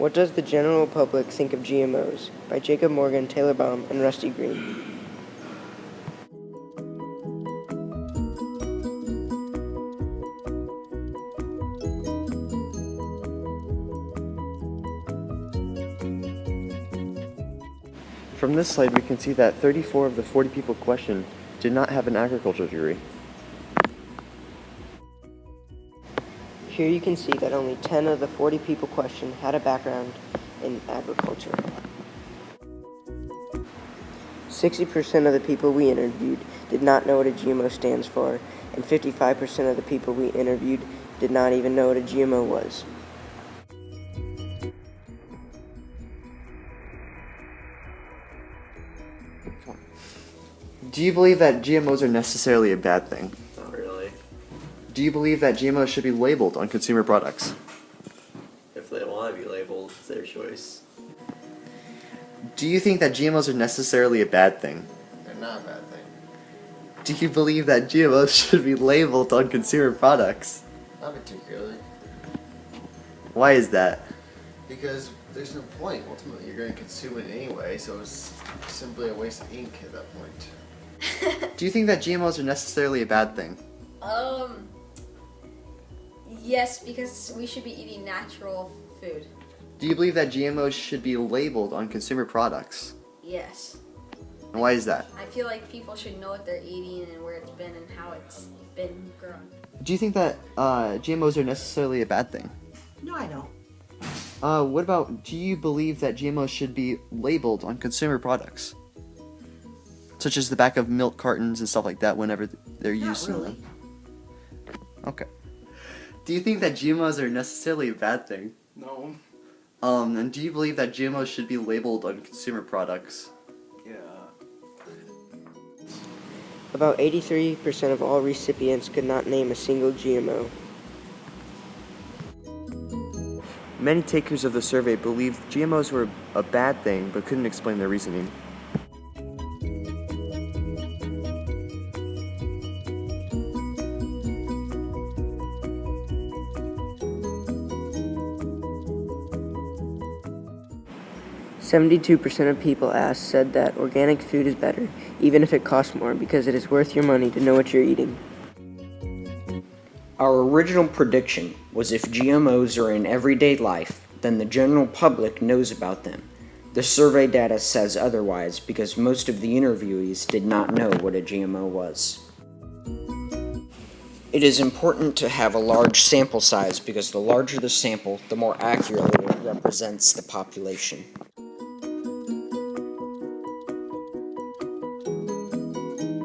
What does the general public think of GMOs? By Jacob Morgan, Taylor Baum, and Rusty Green. From this slide, we can see that 34 of the 40 people questioned did not have an agriculture degree. Here you can see that only 10 of the 40 people questioned had a background in agriculture. 60% of the people we interviewed did not know what a GMO stands for, and 55% of the people we interviewed did not even know what a GMO was. Do you believe that GMOs are necessarily a bad thing? Not really. Do you believe that GMOs should be labeled on consumer products? If they want to be labeled, it's their choice. Do you think that GMOs are necessarily a bad thing? They're not a bad thing. Do you believe that GMOs should be labeled on consumer products? Not particularly. Why is that? Because there's no point. Ultimately, you're going to consume it anyway, so it's simply a waste of ink at that point. Do you think that GMOs are necessarily a bad thing? Yes, because we should be eating natural food. Do you believe that GMOs should be labeled on consumer products? Yes. And why is that? I feel like people should know what they're eating and where it's been and how it's been grown. Do you think that GMOs are necessarily a bad thing? No, I don't. What about, do you believe that GMOs should be labeled on consumer products? Such as the back of milk cartons and stuff like that whenever they're used. Not really. Okay. Do you think that GMOs are necessarily a bad thing? No. And do you believe that GMOs should be labeled on consumer products? Yeah. About 83% of all recipients could not name a single GMO. Many takers of the survey believed GMOs were a bad thing but couldn't explain their reasoning. %72% of people asked said that organic food is better, even if it costs more, because it is worth your money to know what you're eating. Our original prediction was if GMOs are in everyday life, then the general public knows about them. The survey data says otherwise because most of the interviewees did not know what a GMO was. It is important to have a large sample size because the larger the sample, the more accurately it represents the population.